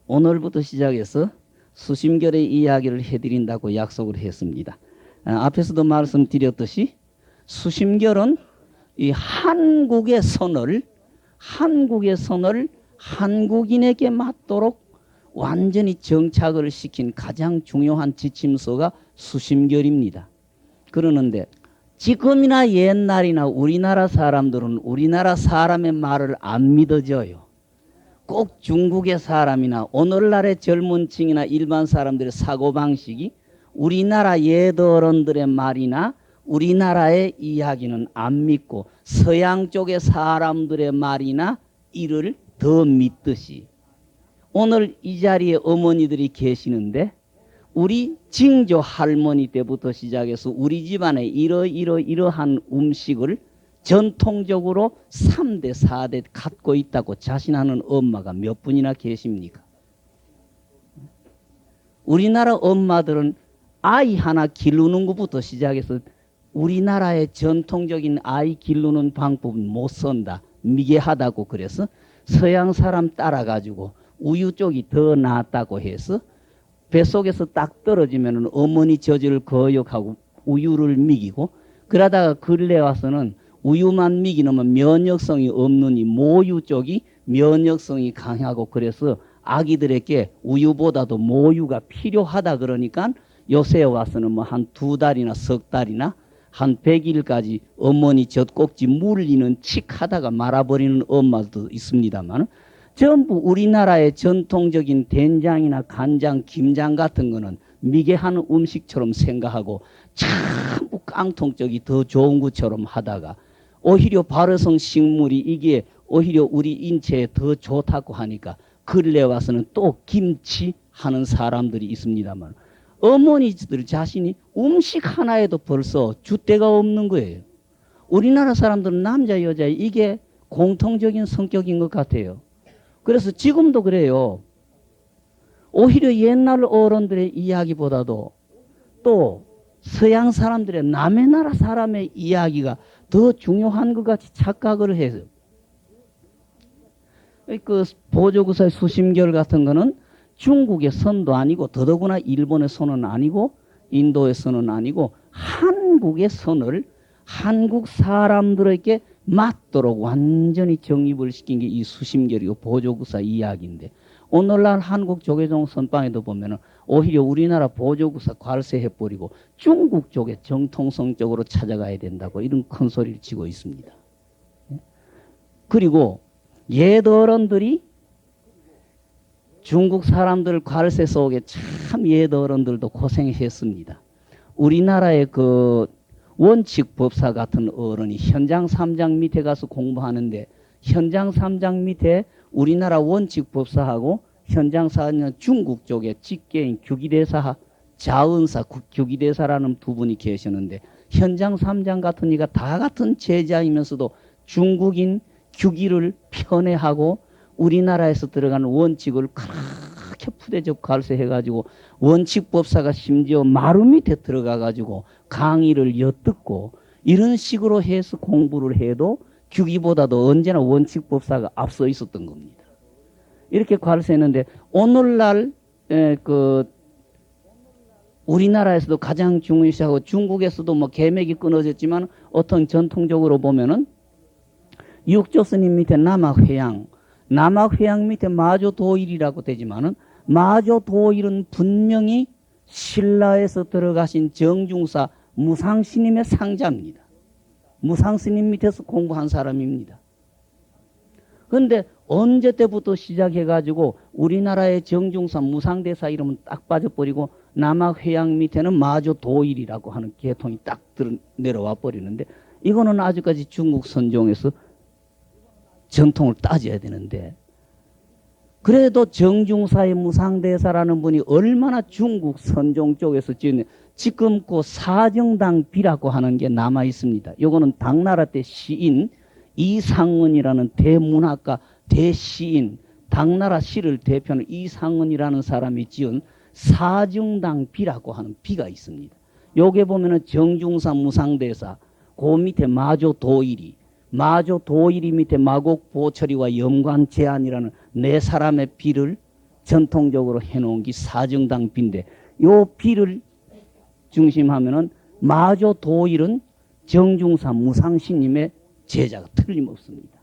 오늘부터 시작해서 수심결의 이야기를 해드린다고 약속을 했습니다. 앞에서도 말씀드렸듯이 수심결은 이 한국의 선을 한국인에게 맞도록 완전히 정착을 시킨 가장 중요한 지침서가 수심결입니다. 그러는데 지금이나 옛날이나 우리나라 사람들은 우리나라 사람의 말을 안 믿어져요. 꼭 중국의 사람이나 오늘날의 젊은 층이나 일반 사람들의 사고방식이 우리나라 옛어른들의 말이나 우리나라의 이야기는 안 믿고 서양 쪽의 사람들의 말이나 이를 더 믿듯이 오늘 이 자리에 어머니들이 계시는데 우리 징조 할머니 때부터 시작해서 우리 집안에 이러한 음식을 전통적으로 3대 4대 갖고 있다고 자신하는 엄마가 몇 분이나 계십니까? 우리나라 엄마들은 아이 하나 기르는 것부터 시작해서 우리나라의 전통적인 아이 기르는 방법은 못 쓴다, 미개하다고 그래서 서양 사람 따라가지고 우유 쪽이 더 낫다고 해서 뱃속에서 딱 떨어지면 어머니 젖을 거역하고 우유를 먹이고 그러다가 근래 와서는 우유만 먹이면 면역성이 없느니 모유 쪽이 면역성이 강하고 그래서 아기들에게 우유보다도 모유가 필요하다 그러니까 요새 와서는 뭐 한 2달이나 석 달이나 한 100일까지 어머니 젖꼭지 물리는 칙하다가 말아버리는 엄마도 있습니다만 전부 우리나라의 전통적인 된장이나 간장, 김장 같은 거는 미개한 음식처럼 생각하고 전부 깡통적이 더 좋은 것처럼 하다가 오히려 발효성 식물이 이게 오히려 우리 인체에 더 좋다고 하니까 근래 와서는 또 김치 하는 사람들이 있습니다만 어머니들 자신이 음식 하나에도 벌써 줏대가 없는 거예요. 우리나라 사람들은 남자 여자 이게 공통적인 성격인 것 같아요. 그래서 지금도 그래요. 오히려 옛날 어른들의 이야기보다도 또 서양 사람들의 남의 나라 사람의 이야기가 더 중요한 것 같이 착각을 해서 그 보조구사의 수심결 같은 거는 중국의 선도 아니고 더더구나 일본의 선은 아니고 인도의 선은 아니고 한국의 선을 한국 사람들에게 맞도록 완전히 정립을 시킨 게 이 수심결이고 보조구사 이야기인데 오늘날 한국 조계종 선방에도 보면은 오히려 우리나라 보조구사 괄세해버리고 중국 쪽에 정통성적으로 찾아가야 된다고 이런 큰 소리를 치고 있습니다. 그리고 옛 어른들이 중국 사람들 괄세 속에 참 옛 어른들도 고생했습니다. 우리나라의 그 원칙 법사 같은 어른이 현장 3장 밑에 가서 공부하는데 현장 3장 밑에 우리나라 원칙 법사하고 현장 4년 중국 쪽에 직계인 규기대사 자은사 규기대사라는 두 분이 계시는데 현장 3장 같은 이가 다 같은 제자이면서도 중국인 규기를 편애하고 우리나라에서 들어가는 원칙을 그렇게 푸대접 갈세해가지고 원칙 법사가 심지어 마루 밑에 들어가가지고 강의를 엿듣고 이런 식으로 해서 공부를 해도 규기보다도 언제나 원칙 법사가 앞서 있었던 겁니다. 이렇게 갈세했는데 오늘날 그 우리나라에서도 가장 중요시하고 중국에서도 뭐 계맥이 끊어졌지만 어떤 전통적으로 보면은 육조 스님 밑에 남학회양 밑에 마조도일이라고 되지만은 마조도일은 분명히 신라에서 들어가신 정중사 무상스님의 상자입니다. 무상스님 밑에서 공부한 사람입니다. 그런데 언제 때부터 시작해가지고 우리나라의 정중사 무상대사 이름은 딱 빠져버리고 남학회양 밑에는 마조도일이라고 하는 계통이 딱 내려와 버리는데 이거는 아직까지 중국 선종에서 전통을 따져야 되는데 그래도 정중사의 무상대사라는 분이 얼마나 중국 선종 쪽에서 지금 그 사정당비라고 하는 게 남아 있습니다. 요거는 당나라 때 시인 이상은이라는 대문학가 대시인 당나라 시를 대표하는 이상은이라는 사람이 지은 사정당비라고 하는 비가 있습니다. 요게 보면은 정중사 무상대사 그 밑에 마조도일이 마조 도일이 밑에 마곡 보철이와 염관 제안이라는 네 사람의 비를 전통적으로 해놓은 게 사정당 비인데 요 비를 중심하면은 마조 도일은 정중사 무상스님의 제자가 틀림없습니다.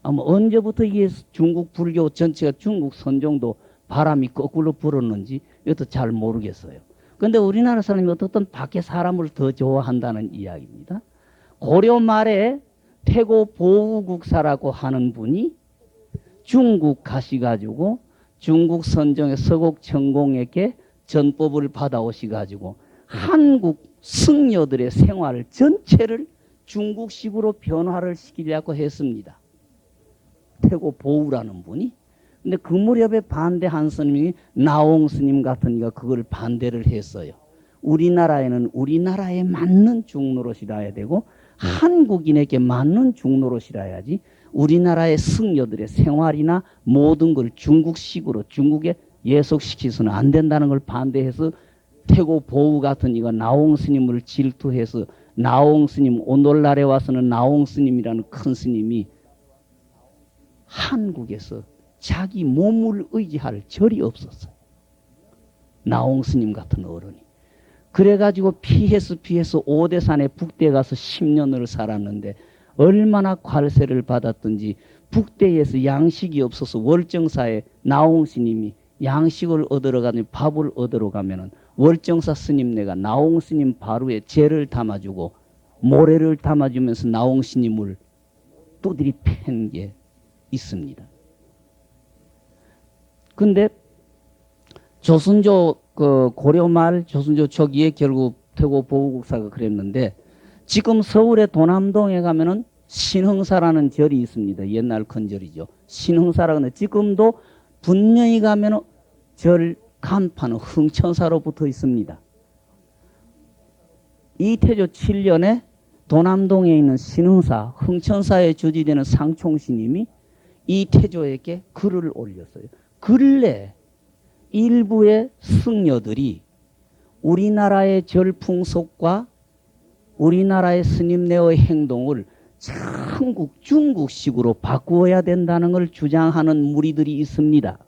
아마 언제부터 이게 중국 불교 전체가 중국 선종도 바람이 거꾸로 불었는지 이것도 잘 모르겠어요. 근데 우리나라 사람이 어떻든 밖에 사람을 더 좋아한다는 이야기입니다. 고려 말에 태고 보우국사라고 하는 분이 중국 가시가지고 중국 선종의 서곡천공에게 전법을 받아오시가지고 한국 승려들의 생활 전체를 중국식으로 변화를 시키려고 했습니다. 태고 보우라는 분이. 근데 그 무렵에 반대한 스님이 나홍 스님 같은 이가 그걸 반대를 했어요. 우리나라에는 우리나라에 맞는 중노릇이라야 되고 한국인에게 맞는 중노릇이라야지 우리나라의 승려들의 생활이나 모든 걸 중국식으로 중국에 예속시켜서는 안 된다는 걸 반대해서 태고 보우 같은 이가 나홍 스님을 질투해서 나홍 스님 오늘날에 와서는 나홍 스님이라는 큰 스님이 한국에서 자기 몸을 의지할 절이 없었어요. 나홍 스님 같은 어른이. 그래가지고 피해서 오대산에 북대에 가서 10년을 살았는데 얼마나 괄세를 받았든지 북대에서 양식이 없어서 월정사에 나홍 스님이 양식을 얻으러 가니 밥을 얻으러 가면은 월정사 스님네가 나홍 스님 바루에 재를 담아주고 모래를 담아주면서 나홍 스님을 두드리 팬 게 있습니다. 근데 조선조 고려 말 조선조 초기에 결국 태고 보우국사가 그랬는데 지금 서울의 도남동에 가면은 신흥사라는 절이 있습니다. 옛날 큰 절이죠. 신흥사라는 지금도 분명히 가면은 절 간판은 흥천사로 붙어 있습니다. 이태조 7년에 도남동에 있는 신흥사 흥천사에 주지되는 상총스님이 이태조에게 글을 올렸어요. 근래 일부의 승려들이 우리나라의 절풍속과 우리나라의 스님네의 행동을 한국 중국식으로 바꾸어야 된다는 걸 주장하는 무리들이 있습니다.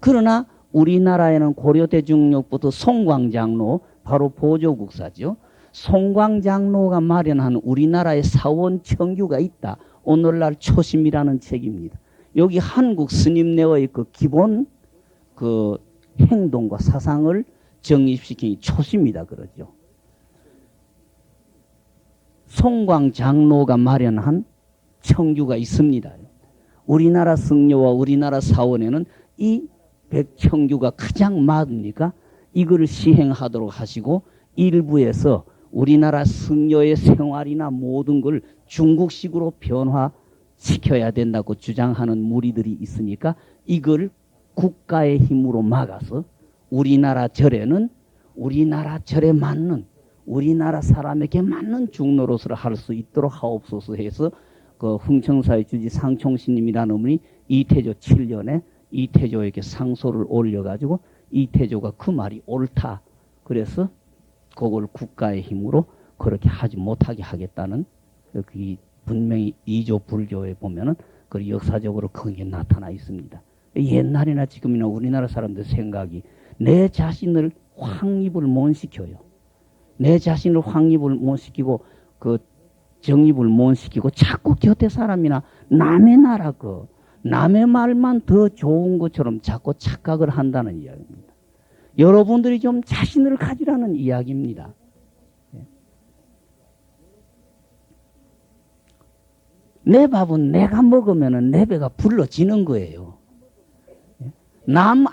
그러나 우리나라에는 고려대중력부터 송광장로 바로 보조국사죠. 송광장로가 마련한 우리나라의 사원 청규가 있다. 오늘날 초심이라는 책입니다. 여기 한국 스님네의 그 기본 그 행동과 사상을 정립시키니 초심이다 그러죠. 송광장로가 마련한 청규가 있습니다. 우리나라 승려와 우리나라 사원에는 이 백청규가 가장 맞으니까 이걸 시행하도록 하시고 일부에서 우리나라 승려의 생활이나 모든 걸 중국식으로 변화시켜야 된다고 주장하는 무리들이 있으니까 이걸 국가의 힘으로 막아서 우리나라 절에는 우리나라 절에 맞는 우리나라 사람에게 맞는 중노릇을 할 수 있도록 하옵소서 해서 그 흥청사의 주지 상총스님이라는 분이 이태조 7년에 이태조에게 상소를 올려가지고 이태조가 그 말이 옳다. 그래서 그걸 국가의 힘으로 그렇게 하지 못하게 하겠다는 그 분명히 이조 불교에 보면은 그 역사적으로 그게 나타나 있습니다. 옛날이나 지금이나 우리나라 사람들 생각이 내 자신을 확립을 못 시켜요. 내 자신을 확립을 못 시키고 그 정립을 못 시키고 자꾸 곁에 사람이나 남의 나라 남의 말만 더 좋은 것처럼 자꾸 착각을 한다는 이야기입니다. 여러분들이 좀 자신을 가지라는 이야기입니다. 내 밥은 내가 먹으면 내 배가 불러지는 거예요. 남이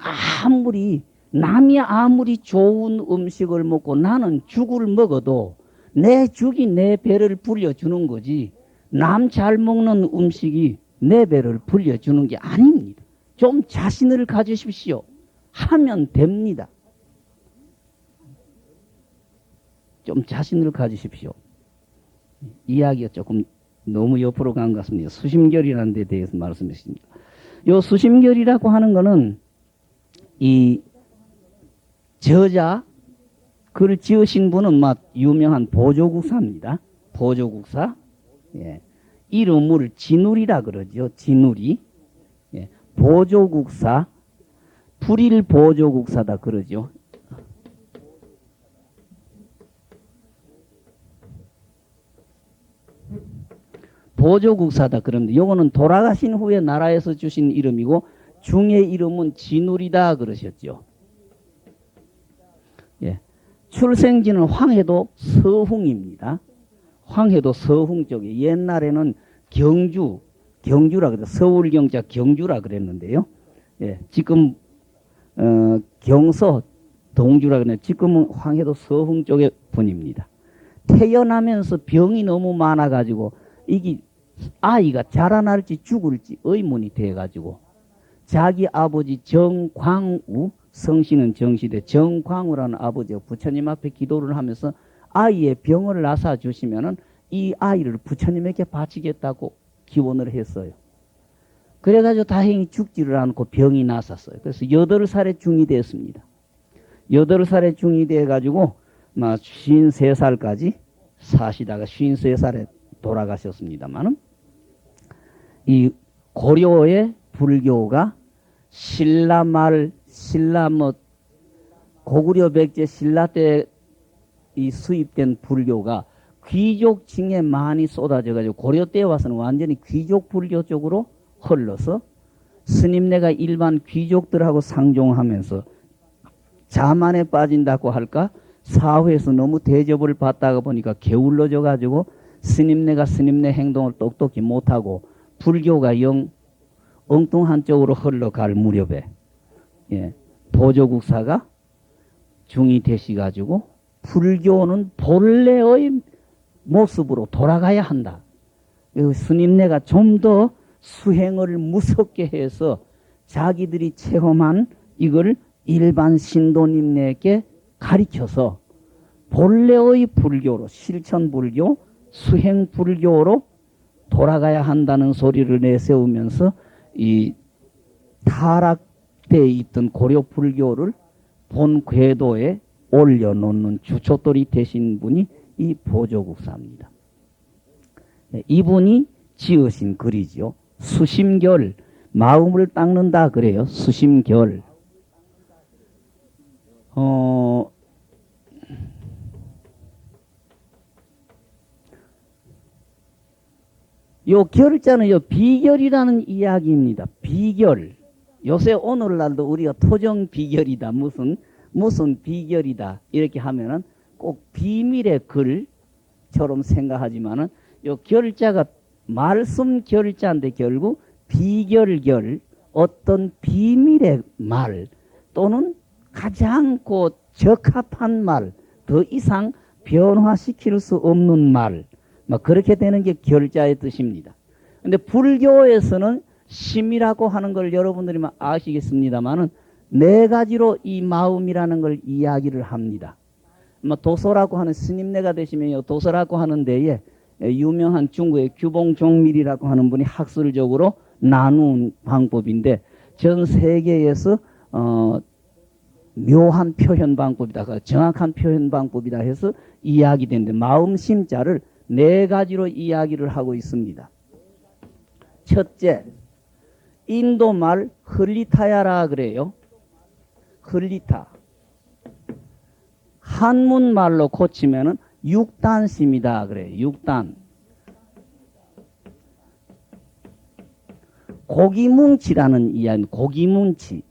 아무리 좋은 음식을 먹고 나는 죽을 먹어도 내 죽이 내 배를 불려주는 거지 남 잘 먹는 음식이 내 배를 불려주는 게 아닙니다. 좀 자신을 가지십시오. 하면 됩니다. 좀 자신을 가지십시오. 이야기가 조금 너무 옆으로 간 것 같습니다. 수심결이라는 데 대해서 말씀했습니다. 요 수심결이라고 하는 거는 이 저자 글 지으신 분은 막 유명한 보조국사입니다. 보조국사. 예. 이름을 진울이라 그러죠. 진울이. 예. 보조국사, 불일 보조국사다 그러죠. 보조국사다 그런데 요거는 돌아가신 후에 나라에서 주신 이름이고 중의 이름은 진울이다 그러셨죠. 예. 출생지는 황해도 서흥입니다. 황해도 서흥 쪽에 옛날에는 경주라 그래 서울 경자 경주라 그랬는데요. 예. 지금 경서 동주라 그러는데 지금은 황해도 서흥 쪽의 분입니다. 태어나면서 병이 너무 많아가지고 이게 아이가 자라날지 죽을지 의문이 돼가지고 자기 아버지 정광우, 성씨는 정시대 정광우라는 아버지가 부처님 앞에 기도를 하면서 아이의 병을 나사 주시면은 이 아이를 부처님에게 바치겠다고 기원을 했어요. 그래가지고 다행히 죽지를 않고 병이 났었어요. 그래서 8살에 중이 됐습니다. 8살에 중이 돼가지고 막 53살까지 사시다가 53살에 돌아가셨습니다만은 이 고려의 불교가 고구려 백제 신라 때 이 수입된 불교가 귀족층에 많이 쏟아져가지고 고려 때에 와서는 완전히 귀족 불교 쪽으로 흘러서 스님네가 일반 귀족들하고 상종하면서 자만에 빠진다고 할까? 사회에서 너무 대접을 받다가 보니까 게을러져 가지고 스님네가 스님네 행동을 똑똑히 못하고 불교가 영 엉뚱한 쪽으로 흘러갈 무렵에 보조국사가 중이 되시가지고 불교는 본래의 모습으로 돌아가야 한다. 스님네가 좀 더 수행을 무섭게 해서 자기들이 체험한 이걸 일반 신도님네에게 가르쳐서 본래의 불교로 실천불교, 수행불교로 돌아가야 한다는 소리를 내세우면서 이 타락되어 있던 고려 불교를 본 궤도에 올려놓는 주춧돌이 되신 분이 이 보조국사입니다. 이분이 지으신 글이지요. 수심결, 마음을 닦는다 그래요. 수심결. 요 결자는 요 비결이라는 이야기입니다. 비결. 요새 오늘날도 우리가 토정 비결이다. 무슨 비결이다. 이렇게 하면은 꼭 비밀의 글처럼 생각하지만은 요 결자가 말씀 결자인데 결국 비결결 어떤 비밀의 말 또는 가장 적합한 말, 더 이상 변화시킬 수 없는 말, 그렇게 되는 게 결자의 뜻입니다. 근데 불교에서는 심이라고 하는 걸 여러분들이 아시겠습니다만은 4가지로 이 마음이라는 걸 이야기를 합니다. 도소라고 하는 스님네가 되시면 도소라고 하는 데에 유명한 중국의 규봉종밀이라고 하는 분이 학술적으로 나눈 방법인데 전 세계에서 묘한 표현 방법이다, 정확한 표현 방법이다 해서 이야기되는데 마음 심자를 4가지로 이야기를 하고 있습니다. 첫째, 인도말 흘리타야라 그래요. 흘리타. 한문말로 고치면은 육단심이다 그래요. 육단. 고기뭉치라는 이야기, 고기뭉치.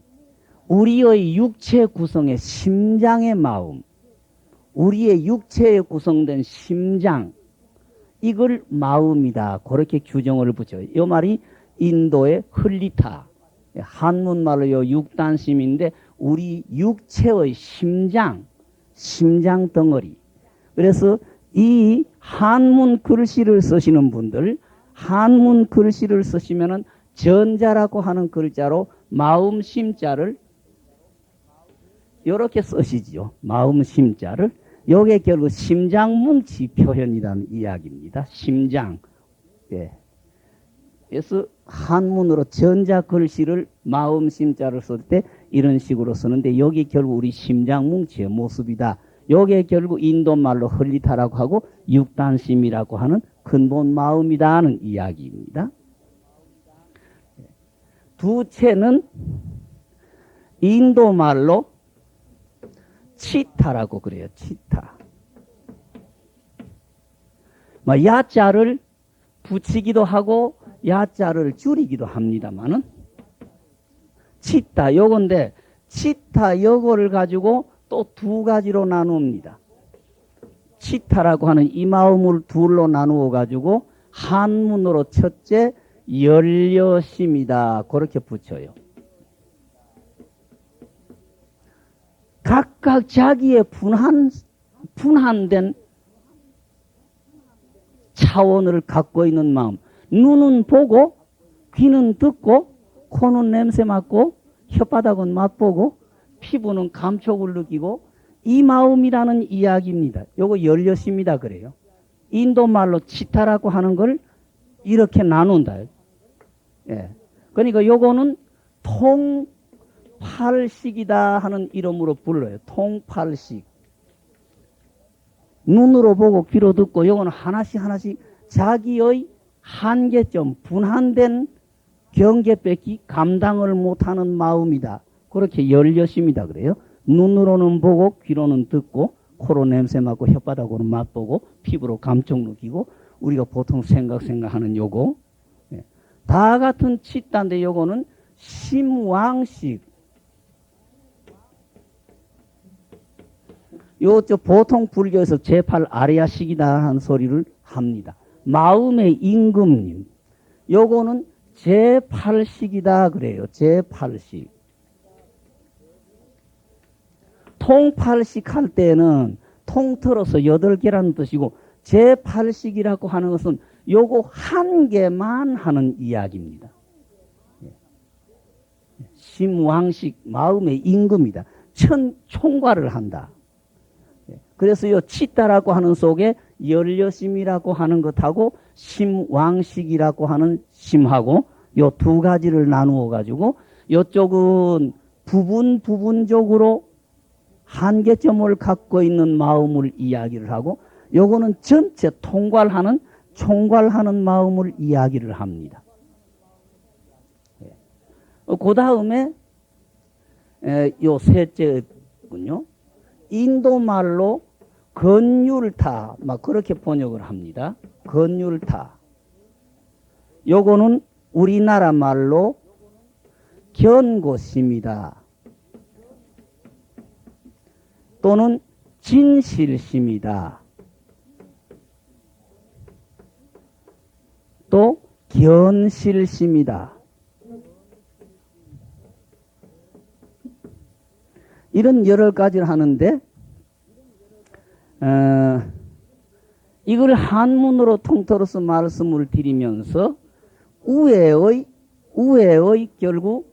우리의 육체 구성의 심장의 마음, 우리의 육체에 구성된 심장, 이걸 마음이다. 그렇게 규정을 붙여요. 이 말이 인도의 흘리타. 한문말로 요 육단심인데 우리 육체의 심장 덩어리. 그래서 이 한문 글씨를 쓰시는 분들, 한문 글씨를 쓰시면은 전자라고 하는 글자로 마음 심자를 이렇게 쓰시지요. 마음 심자를. 요게 결국 심장 뭉치 표현이라는 이야기입니다. 심장. 그래서 한문으로 전자 글씨를 마음 심자를 쓸 때 이런 식으로 쓰는데 여기 결국 우리 심장 뭉치의 모습이다. 요게 결국 인도말로 흘리타라고 하고 육단심이라고 하는 근본 마음이다 하는 이야기입니다. 부채는 인도 말로 치타라고 그래요. 치타. 야자를 붙이기도 하고 야자를 줄이기도 합니다만은 치타 요건데 치타 요거를 가지고 또 두 가지로 나눕니다. 치타라고 하는 이 마음을 둘로 나누어 가지고 한문으로 첫째 열려심이다 그렇게 붙여요. 각각 자기의 분한된 차원을 갖고 있는 마음. 눈은 보고 귀는 듣고 코는 냄새 맡고 혓바닥은 맛보고 피부는 감촉을 느끼고 이 마음이라는 이야기입니다. 요거 열려심이다 그래요. 인도 말로 치타라고 하는 걸 이렇게 나눈다. 예. 그러니까 요거는 통팔식이다 하는 이름으로 불러요. 통팔식. 눈으로 보고 귀로 듣고 요거는 하나씩 자기의 한계점, 분한된 경계밖에 감당을 못하는 마음이다. 그렇게 열려심이다 그래요. 눈으로는 보고 귀로는 듣고 코로 냄새 맡고 혓바닥으로 맛보고 피부로 감촉 느끼고 우리가 보통 생각하는 요거 다 같은 치따인데 요거는 심왕식. 요저 보통 불교에서 제8 아리야식이다 하는 소리를 합니다. 마음의 임금님. 요거는 제8식이다 그래요. 제8식. 통팔식 할 때는 통틀어서 8개라는 뜻이고 제8식이라고 하는 것은 요거 한 개만 하는 이야기입니다. 심왕식 마음의 임금이다. 총괄을 한다. 그래서 요 치따라고 하는 속에 열려심이라고 하는 것하고 심왕식이라고 하는 심하고 요 두 가지를 나누어 가지고 요쪽은 부분적으로 한계점을 갖고 있는 마음을 이야기를 하고 요거는 전체 총괄하는 마음을 이야기를 합니다. 그 다음에 요 셋째군요. 인도 말로 건율타 막 그렇게 번역을 합니다. 건율타. 요거는 우리나라 말로 견고심이다. 또는 진실심이다. 또 견실심이다. 이런 여러 가지를 하는데 이걸 한문으로 통틀어서 말씀을 드리면서 우애의 결국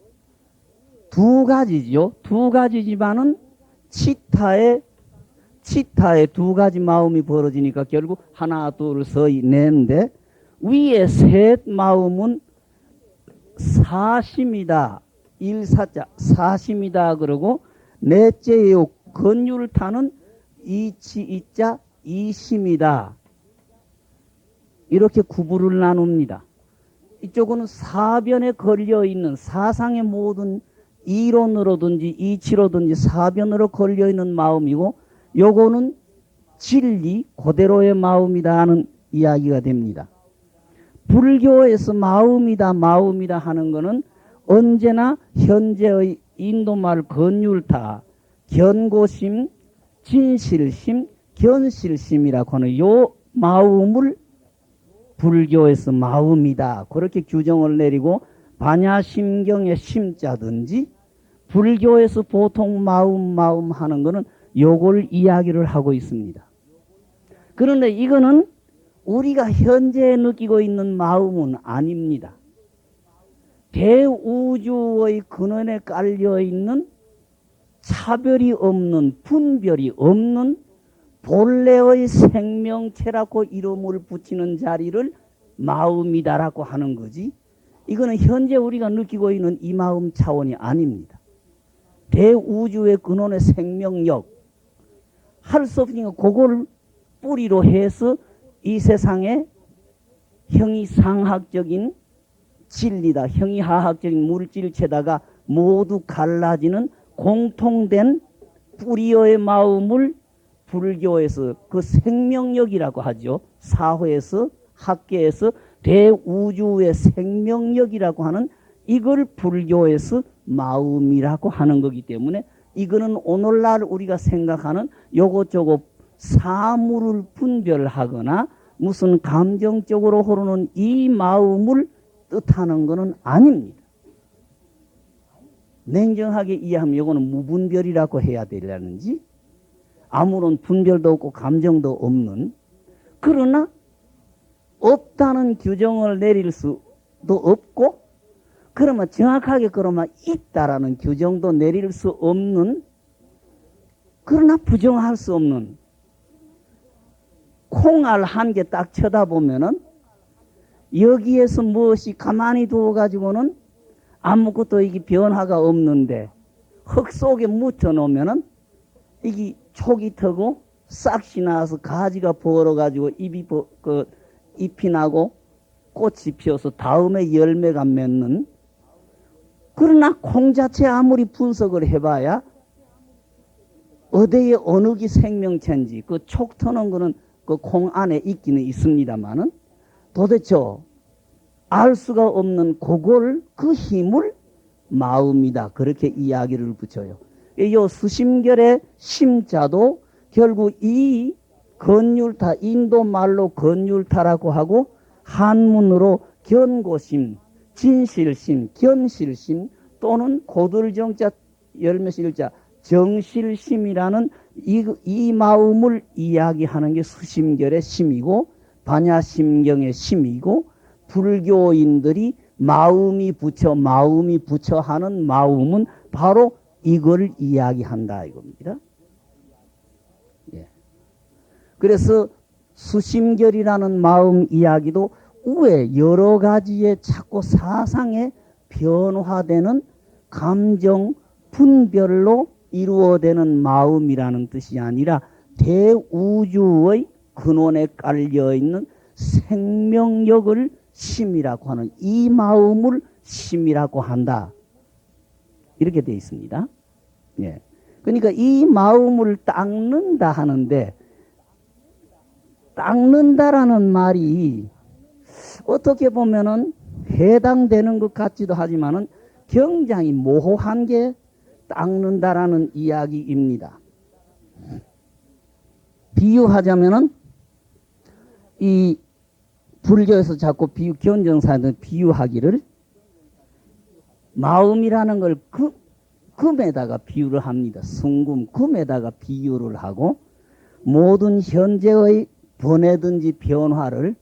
두 가지죠. 두 가지지만은 치타의 두 가지 마음이 벌어지니까 결국 하나, 둘, 셋, 넷인데 위에 셋 마음은 사심이다. 일사자 사심이다 그러고 넷째의 건율타는 이자 이심이다. 이렇게 구분을 나눕니다. 이쪽은 사변에 걸려있는 사상의 모든 이론으로든지 이치로든지 사변으로 걸려있는 마음이고 요거는 진리 그대로의 마음이다 하는 이야기가 됩니다. 불교에서 마음이다 하는 것은 언제나 현재의 인도말 건율타, 견고심, 진실심, 견실심이라고 하는 요 마음을 불교에서 마음이다 그렇게 규정을 내리고 반야심경의 심자든지 불교에서 보통 마음 하는 것은 요걸 이야기를 하고 있습니다. 그런데 이거는 우리가 현재 느끼고 있는 마음은 아닙니다. 대우주의 근원에 깔려있는 차별이 없는 분별이 없는 본래의 생명체라고 이름을 붙이는 자리를 마음이다라고 하는 거지 이거는 현재 우리가 느끼고 있는 이 마음 차원이 아닙니다. 대우주의 근원의 생명력 할 수 없으니까 그걸 뿌리로 해서 이 세상에 형이상학적인 진리다. 형이하학적인 물질체다가 모두 갈라지는 공통된 뿌리어의 마음을 불교에서 그 생명력이라고 하죠. 사회에서, 학계에서 대우주의 생명력이라고 하는 이걸 불교에서 마음이라고 하는 거기 때문에 이거는 오늘날 우리가 생각하는 요것저것 사물을 분별하거나 무슨 감정적으로 흐르는 이 마음을 뜻하는 것은 아닙니다. 냉정하게 이해하면 이거는 무분별이라고 해야 되려는지 아무런 분별도 없고 감정도 없는, 그러나 없다는 규정을 내릴 수도 없고 그러면 정확하게 그러면 있다라는 규정도 내릴 수 없는, 그러나 부정할 수 없는 콩알 한 개 딱 쳐다보면은 여기에서 무엇이 가만히 두어 가지고는 아무것도 이게 변화가 없는데 흙 속에 묻혀 놓으면은 이게 촉이 트고 싹이 나서 가지가 벌어가지고 잎이 나고 꽃이 피어서 다음에 열매가 맺는, 그러나 콩 자체 아무리 분석을 해봐야 어디에 어느 게 생명체인지 그 촉 트는 거는 그 콩 안에 있기는 있습니다만은 도대체 알 수가 없는 그걸, 그 힘을 마음이다. 그렇게 이야기를 붙여요. 이 수심결의 심자도 결국 이 건율타, 인도 말로 건율타라고 하고 한문으로 견고심, 진실심, 견실심 또는 고들정자 열매실자 정실심이라는 이 마음을 이야기하는 게 수심결의 심이고 반야심경의 심이고, 불교인들이 마음이 부처 하는 마음은 바로 이걸 이야기한다 이겁니다. 예. 그래서 수심결이라는 마음 이야기도 우에 여러 가지의 자꾸 사상에 변화되는 감정 분별로 이루어되는 마음이라는 뜻이 아니라 대우주의 근원에 깔려있는 생명력을 심이라고 하는 이 마음을 심이라고 한다. 이렇게 되어 있습니다. 예. 그러니까 이 마음을 닦는다 하는데, 닦는다라는 말이 어떻게 보면은 해당되는 것 같기도 하지만은 굉장히 모호한 게 닦는다라는 이야기입니다. 비유하자면은 이 불교에서 자꾸 견정사들 비유하기를 마음이라는 걸 금에다가 비유를 합니다. 순금, 금에다가 비유를 하고 모든 현재의 번뇌든지 변화를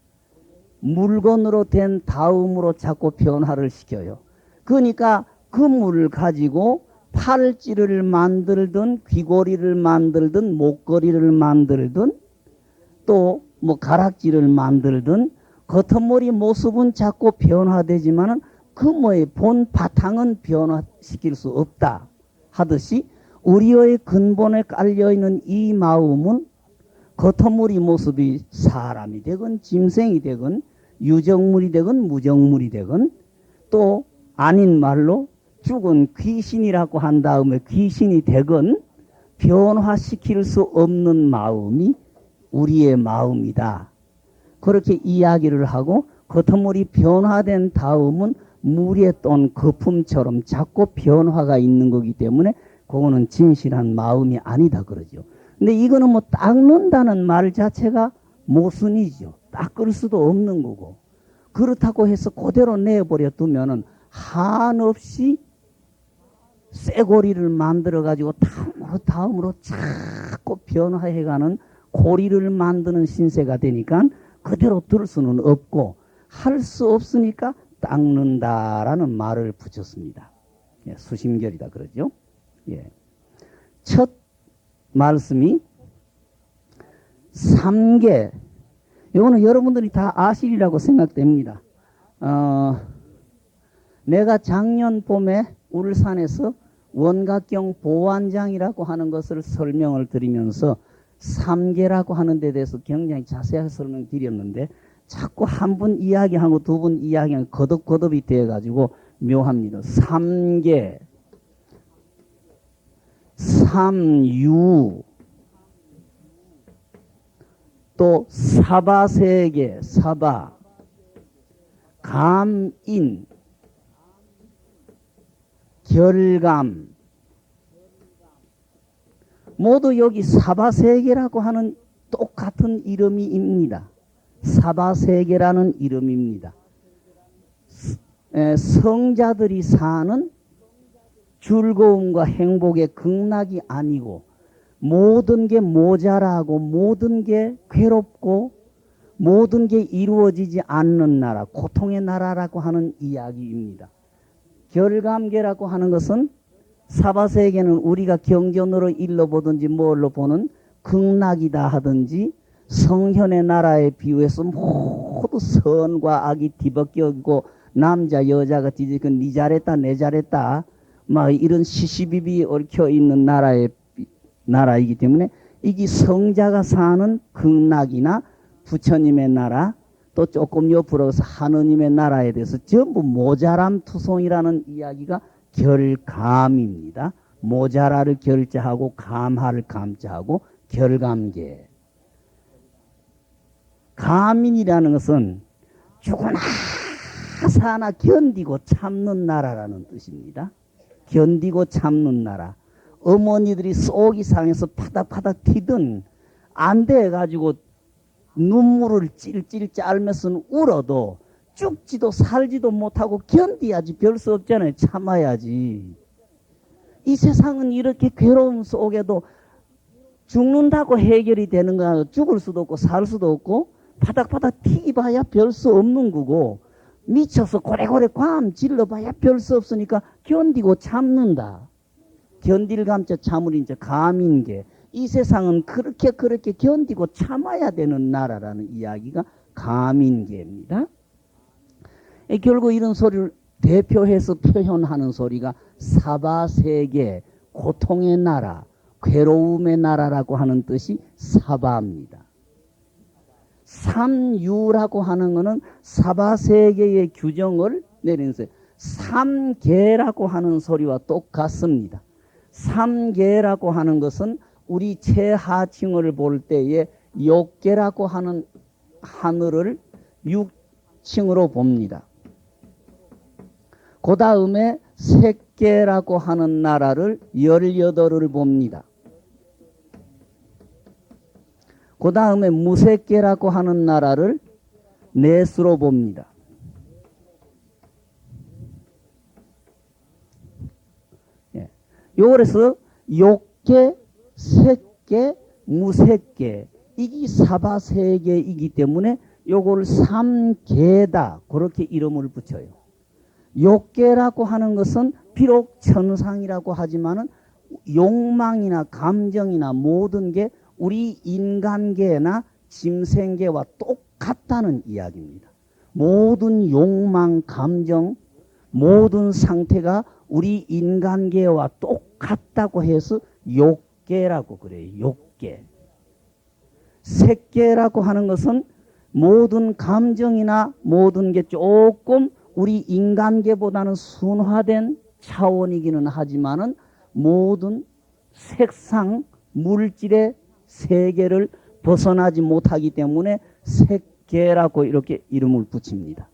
물건으로 된 다음으로 자꾸 변화를 시켜요. 그러니까 그 물을 가지고 팔찌를 만들든 귀고리를 만들든 목걸이를 만들든 또 뭐 가락지를 만들든 겉머리 모습은 자꾸 변화되지만은 금의 본 바탕은 변화시킬 수 없다 하듯이 우리의 근본에 깔려있는 이 마음은 겉머리 모습이 사람이 되건 짐승이 되건 유정물이 되건 무정물이 되건 또 아닌 말로 죽은 귀신이라고 한 다음에 귀신이 되건 변화시킬 수 없는 마음이 우리의 마음이다. 그렇게 이야기를 하고 겉머리 변화된 다음은 물에 떤 거품처럼 자꾸 변화가 있는 거기 때문에 그거는 진실한 마음이 아니다 그러죠. 근데 이거는 뭐 닦는다는 말 자체가 모순이죠. 닦을 수도 없는 거고, 그렇다고 해서 그대로 내버려 두면은 한없이 쇠고리를 만들어 가지고 다음으로 자꾸 변화해가는 고리를 만드는 신세가 되니까 그대로 들 수는 없고 할 수 없으니까 닦는다라는 말을 붙였습니다. 예, 수심결이다 그러죠. 예. 첫 말씀이 삼계, 이거는 여러분들이 다 아시리라고 생각됩니다. 내가 작년 봄에 울산에서 원각경 보완장이라고 하는 것을 설명을 드리면서 삼계라고 하는 데 대해서 굉장히 자세하게 설명드렸는데, 자꾸 한 분 이야기하고 두 분 이야기하고 거듭거듭이 되어가지고 묘합니다. 삼계, 삼유, 또 사바세계, 사바, 감인, 결감, 모두 여기 사바세계라고 하는 똑같은 이름입니다. 사바세계라는 이름입니다. 성자들이 사는 즐거움과 행복의 극락이 아니고 모든 게 모자라고 모든 게 괴롭고 모든 게 이루어지지 않는 나라, 고통의 나라라고 하는 이야기입니다. 결감계라고 하는 것은 사바세계는 우리가 경전으로 일러보든지 뭘로 보는 극락이다 하든지 성현의 나라에 비유해서 모두 선과 악이 뒤바뀌고 남자 여자가 뒤집고 니 잘했다 내 잘했다 막 이런 시시비비 얽혀 있는 나라이기 때문에 이게 성자가 사는 극락이나 부처님의 나라 또 조금 옆으로서 하느님의 나라에 대해서 전부 모자람 투성이라는 이야기가 결감입니다. 모자라를 결자하고 감하를 감자하고 결감계. 감인이라는 것은 죽으나 사나 견디고 참는 나라라는 뜻입니다. 견디고 참는 나라. 어머니들이 속이 상해서 파닥파닥 튀든 안 돼가지고 눈물을 찔찔 짜면서 울어도 죽지도 살지도 못하고 견디야지. 별 수 없잖아요. 참아야지. 이 세상은 이렇게 괴로움 속에도 죽는다고 해결이 되는 거야. 죽을 수도 없고 살 수도 없고 파닥파닥 튀기봐야 별 수 없는 거고 미쳐서 고래고래 괌 질러봐야 별 수 없으니까 견디고 참는다. 견딜 감자 참을 인자 감인계. 이 세상은 그렇게 견디고 참아야 되는 나라라는 이야기가 감인계입니다. 결국 이런 소리를 대표해서 표현하는 소리가 사바세계, 고통의 나라, 괴로움의 나라라고 하는 뜻이 사바입니다. 삼유라고 하는 것은 사바세계의 규정을 내리면서 삼계라고 하는 소리와 똑같습니다. 삼계라고 하는 것은 우리 최하층을 볼 때에 욕계라고 하는 하늘을 6층으로 봅니다. 그 다음에 색계라고 하는 나라를 18을 봅니다. 그 다음에 무색계라고 하는 나라를 넷으로 봅니다. 예. 요래서 욕계, 색계, 무색계 이게 사바세계이기 때문에 요걸 삼계다 그렇게 이름을 붙여요. 욕계라고 하는 것은 비록 천상이라고 하지만은 욕망이나 감정이나 모든 게 우리 인간계나 짐승계와 똑같다는 이야기입니다. 모든 욕망, 감정, 모든 상태가 우리 인간계와 똑같다고 해서 욕계라고 그래요. 욕계. 색계라고 하는 것은 모든 감정이나 모든 게 조금 우리 인간계보다는 순화된 차원이기는 하지만은 모든 색상, 물질의 세계를 벗어나지 못하기 때문에 색계라고 이렇게 이름을 붙입니다.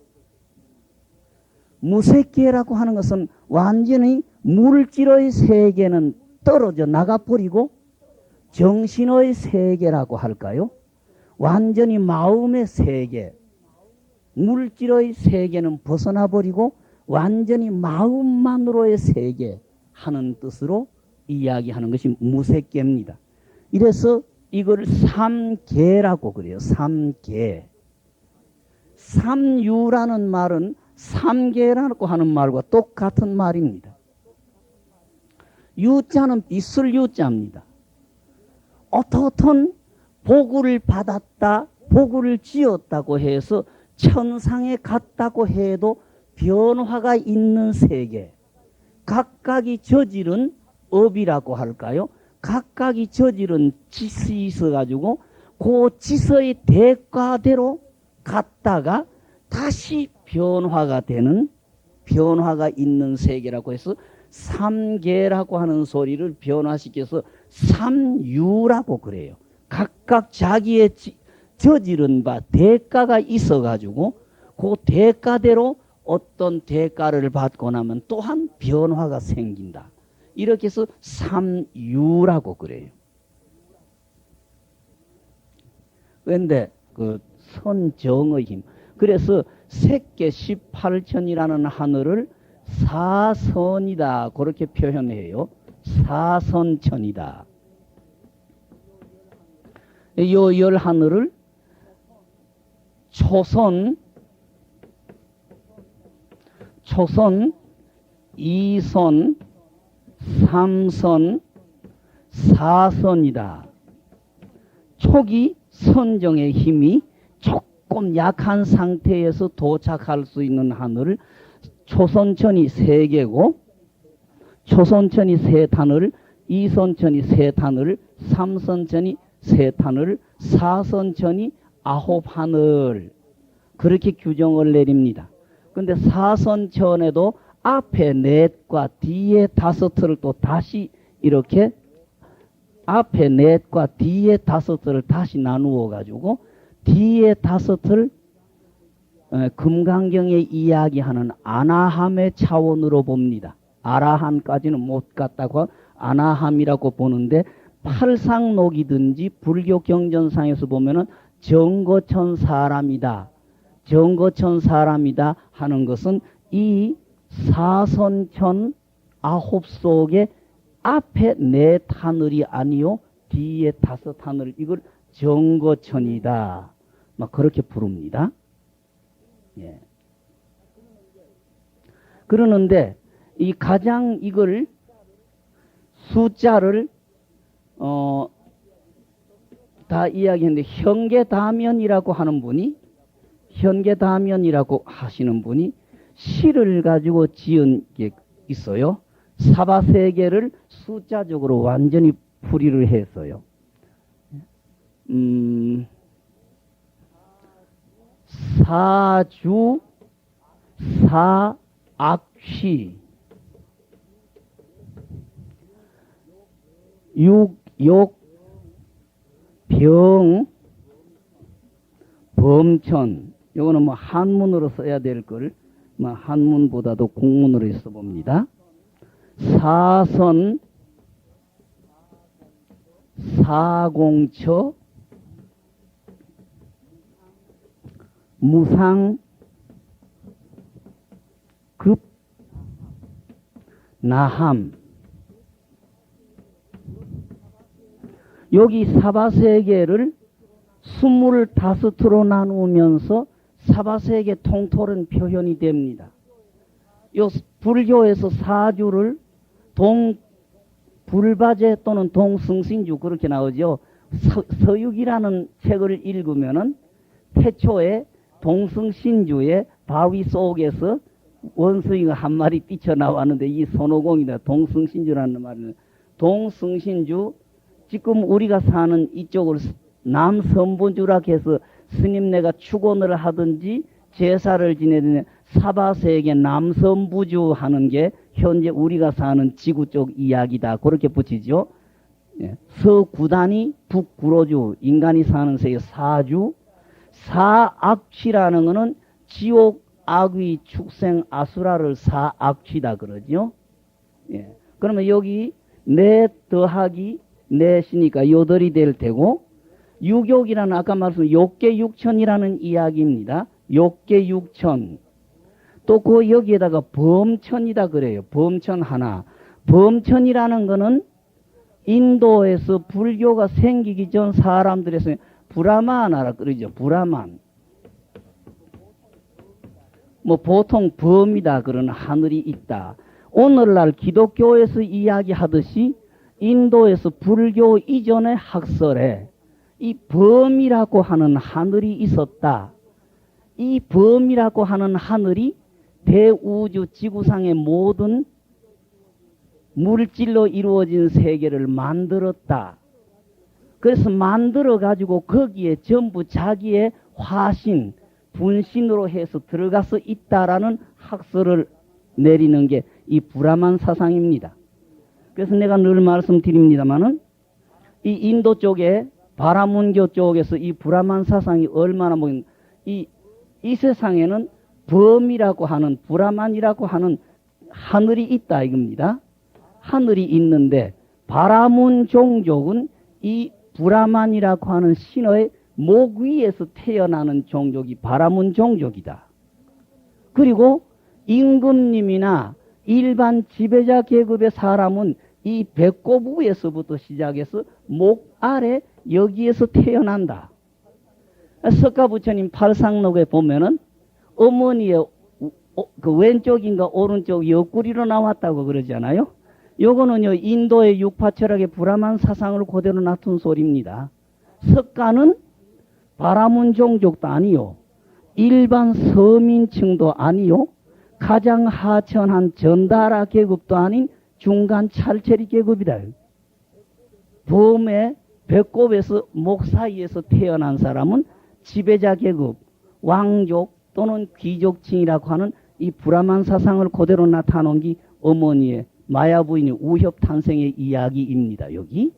무색계라고 하는 것은 완전히 물질의 세계는 떨어져 나가버리고 정신의 세계라고 할까요? 완전히 마음의 세계, 물질의 세계는 벗어나버리고 완전히 마음만으로의 세계 하는 뜻으로 이야기하는 것이 무색계입니다. 이래서 이걸 삼계라고 그래요. 삼계. 삼유라는 말은 삼계라고 하는 말과 똑같은 말입니다. 유자는 있을 유자입니다. 어떻든 복을 받았다, 복을 지었다고 해서 천상에 갔다고 해도 변화가 있는 세계, 각각이 저지른 업이라고 할까요? 각각이 저지른 짓이 있어가지고 그 짓의 대가대로 갔다가 다시 변화가 되는, 변화가 있는 세계라고 해서 삼계라고 하는 소리를 변화시켜서 삼유라고 그래요. 각각 자기의 저지른 바 대가가 있어가지고 그 대가대로 어떤 대가를 받고 나면 또한 변화가 생긴다. 이렇게 해서 삼유라고 그래요. 그런데 그 선정의 힘. 그래서 색계 18천이라는 하늘을 사선이다. 그렇게 표현해요. 사선천이다. 요 열 하늘을 초선, 이선, 삼선, 사선이다. 초기 선정의 힘이 조금 약한 상태에서 도착할 수 있는 하늘을 초선천이 3개고, 초선천이 3단을, 이선천이 3단을, 삼선천이 3단을, 사선천이 9하늘, 그렇게 규정을 내립니다. 근데 사선천에도 앞에 넷과 뒤에 다섯을 또 다시 이렇게 앞에 넷과 뒤에 다섯을 다시 나누어 가지고 뒤에 다섯을 금강경에 이야기하는 아나함의 차원으로 봅니다. 아라함까지는 못 갔다고 아나함이라고 보는데, 팔상록이든지 불교 경전상에서 보면은 정거천 사람이다, 정거천 사람이다 하는 것은 이 사선천 9속의 앞에 4하늘이 아니요 뒤에 5하늘, 이걸 정거천이다, 막 그렇게 부릅니다. 예. 그러는데 이 가장 이걸 숫자를 다 이야기했는데, 현계다면이라고 하는 분이, 현계다면이라고 하시는 분이 시를 가지고 지은 게 있어요. 사바세계를 숫자적으로 완전히 풀이를 했어요. 사주, 사악취, 육욕, 병, 범천. 요거는 뭐 한문으로 써야 될 걸 뭐 한문보다도 공문으로 써봅니다. 사선, 사공처, 무상, 급, 나함. 여기 사바세계를 25으로 나누면서 사바세계 통토론 표현이 됩니다. 요 불교에서 사주를 불바제 또는 동승신주 그렇게 나오죠. 서육이라는 책을 읽으면은 태초에 동승신주의 바위 속에서 원숭이가 한 마리 뛰쳐나왔는데, 이 손오공이다. 동승신주라는 말은, 동승신주, 지금 우리가 사는 이쪽을 남선분주라 해서 스님네가 축원을 하든지 제사를 지내든 사바세계 남선부주 하는 게 현재 우리가 사는 지구 쪽 이야기다. 그렇게 붙이죠. 예. 서구단이 북구로주, 인간이 사는 세계 사주. 사악취라는 것은 지옥, 악귀, 축생, 아수라를 사악취다 그러죠. 예. 그러면 여기 넷 더하기 넷이니까 여덟이 될 테고, 육욕이라는 아까 말씀 욕계 육천이라는 이야기입니다. 욕계 육천. 또 그 여기에다가 범천이다 그래요. 범천 하나. 범천이라는 거는 인도에서 불교가 생기기 전 사람들에서 브라마나라 그러죠. 브라만. 뭐 보통 범이다 그러는 하늘이 있다. 오늘날 기독교에서 이야기하듯이 인도에서 불교 이전의 학설에 이 범이라고 하는 하늘이 있었다. 이 범이라고 하는 하늘이 대우주 지구상의 모든 물질로 이루어진 세계를 만들었다. 그래서 만들어 가지고 거기에 전부 자기의 화신, 분신으로 해서 들어가서 있다라는 학설을 내리는 게 이 브라만 사상입니다. 그래서 내가 늘 말씀드립니다마는 이 인도 쪽에 바라문교 쪽에서 이 브라만 사상이 얼마나 이 세상에는 범이라고 하는 브라만이라고 하는 하늘이 있다 이겁니다. 하늘이 있는데 바라문 종족은 이 브라만이라고 하는 신의 목 위에서 태어나는 종족이 바라문 종족이다. 그리고 임금님이나 일반 지배자 계급의 사람은 이 배꼽 위에서부터 시작해서 목 아래 여기에서 태어난다. 석가부처님 팔상록에 보면은 어머니의 그 왼쪽인가 오른쪽 옆구리로 나왔다고 그러잖아요. 요거는요 인도의 육파철학의 브라만 사상을 그대로 놔둔 소리입니다. 석가는 바라문 종족도 아니요, 일반 서민층도 아니요, 가장 하천한 전다라 계급도 아닌 중간 찰체리 계급이다. 범의 배꼽에서 목 사이에서 태어난 사람은 지배자 계급, 왕족 또는 귀족층이라고 하는 이 브라만 사상을 그대로 나타놓은 게 어머니의 마야 부인의 우협 탄생의 이야기입니다. 여기.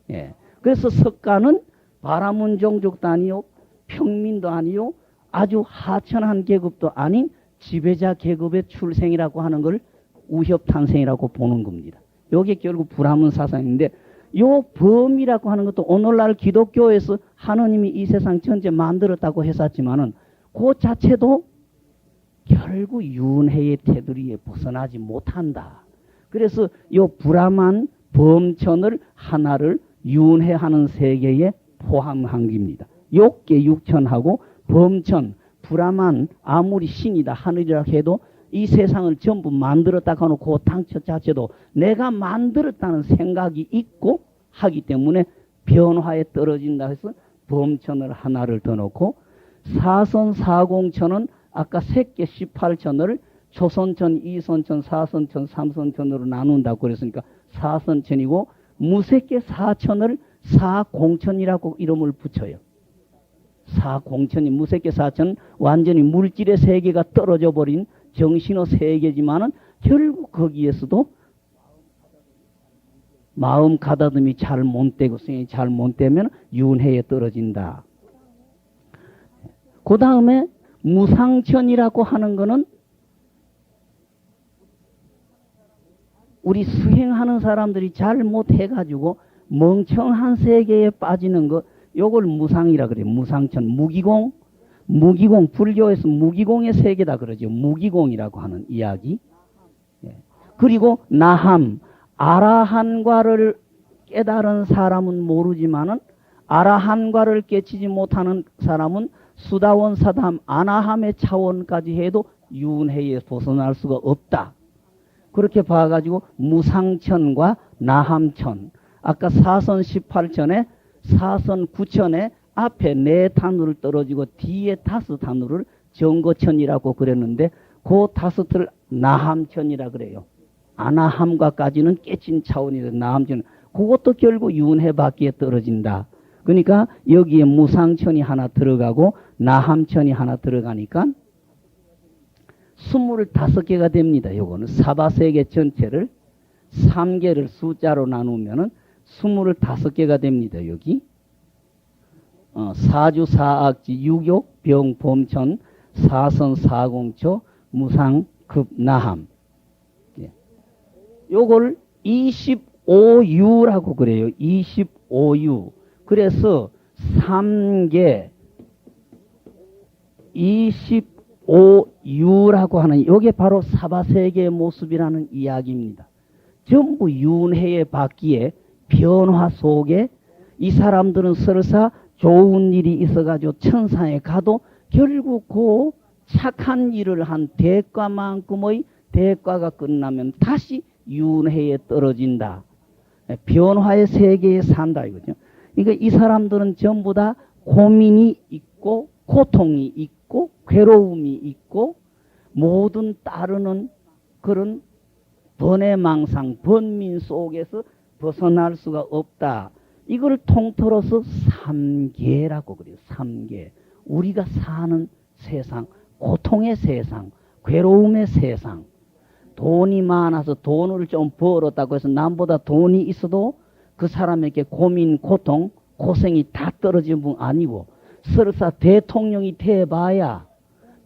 예. 그래서 석가는 바라문 종족도 아니요, 평민도 아니요, 아주 하천한 계급도 아닌 지배자 계급의 출생이라고 하는 걸 우협 탄생이라고 보는 겁니다. 이게 결국 브라문 사상인데, 요 범이라고 하는 것도 오늘날 기독교에서 하느님이 이 세상 전체 만들었다고 했었지만은 그 자체도 결국 윤회의 테두리에 벗어나지 못한다. 그래서 요 브라만 범천을 하나를 윤회하는 세계에 포함한 겁니다. 욕계 육천하고 범천, 브라만 아무리 신이다 하늘이라 해도 이 세상을 전부 만들었다고 하는 그 당처 자체도 내가 만들었다는 생각이 있고 하기 때문에 변화에 떨어진다 해서 범천을 하나를 더 넣고, 사선 사공천은 아까 새끼 18천을 초선천, 이선천, 사선천, 삼선천으로 나눈다고 그랬으니까 사선천이고, 무새끼 4천을 사공천이라고 이름을 붙여요. 사공천이 무새끼 4천 완전히 물질의 세계가 떨어져 버린 정신의 세계지만은 결국 거기에서도 마음 가다듬이 잘 못 되고 생이 잘 못 되면 윤회에 떨어진다. 그 다음에 무상천이라고 하는 거는 우리 수행하는 사람들이 잘 못해가지고 멍청한 세계에 빠지는 거, 요걸 무상이라 그래요. 무상천, 무기공, 불교에서 무기공의 세계다 그러죠. 무기공이라고 하는 이야기. 그리고 나함, 아라한과를 깨달은 사람은 모르지만은 아라한과를 깨치지 못하는 사람은 수다원 사담 아나함의 차원까지 해도 윤회에 벗어날 수가 없다. 그렇게 봐가지고 무상천과 나함천, 아까 사선 18천에 사선 9천에 앞에 4단으를 떨어지고 뒤에 5단으를 정거천이라고 그랬는데 그 5을 나함천이라 그래요. 아나함과까지는 깨친 차원이다. 나함천, 그것도 결국 윤회 밖에 떨어진다. 그러니까 여기에 무상천이 하나 들어가고 나함천이 하나 들어가니까 25개가 됩니다. 요거는 사바세계 전체를 3개를 숫자로 나누면은 25개가 됩니다. 여기 사주 사악지 유욕 병 범천 사선 사공초 무상 급 나함, 요걸 25유라고 그래요. 25유. 그래서 3개 25유라고 하는 요게 바로 사바세계의 모습이라는 이야기입니다. 전부 윤회의 바퀴에 변화 속에 이 사람들은 설사 좋은 일이 있어가지고 천상에 가도 결국 그 착한 일을 한 대가만큼의 대가가 끝나면 다시 윤회에 떨어진다. 변화의 세계에 산다 이거죠. 그러니까 이 사람들은 전부 다 고민이 있고 고통이 있고 괴로움이 있고 모든 따르는 그런 번외망상 번민 속에서 벗어날 수가 없다. 이걸 통틀어서 삼계라고 그래요. 삼계. 우리가 사는 세상, 고통의 세상, 괴로움의 세상. 돈이 많아서 돈을 좀 벌었다고 해서 남보다 돈이 있어도 그 사람에게 고민, 고통, 고생이 다 떨어진 분 아니고, 설사 대통령이 돼봐야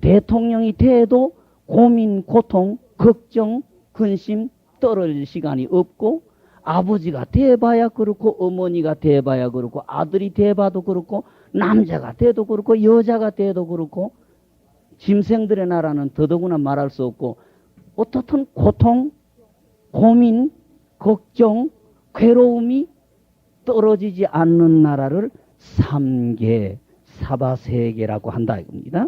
대통령이 돼도 고민, 고통, 걱정, 근심 떨어질 시간이 없고, 아버지가 돼봐야 그렇고, 어머니가 돼봐야 그렇고, 아들이 돼봐도 그렇고, 남자가 돼도 그렇고, 여자가 돼도 그렇고, 짐승들의 나라는 더더구나 말할 수 없고, 어떻든 고통, 고민, 걱정, 괴로움이 떨어지지 않는 나라를 삼계, 사바세계라고 한다 이겁니다.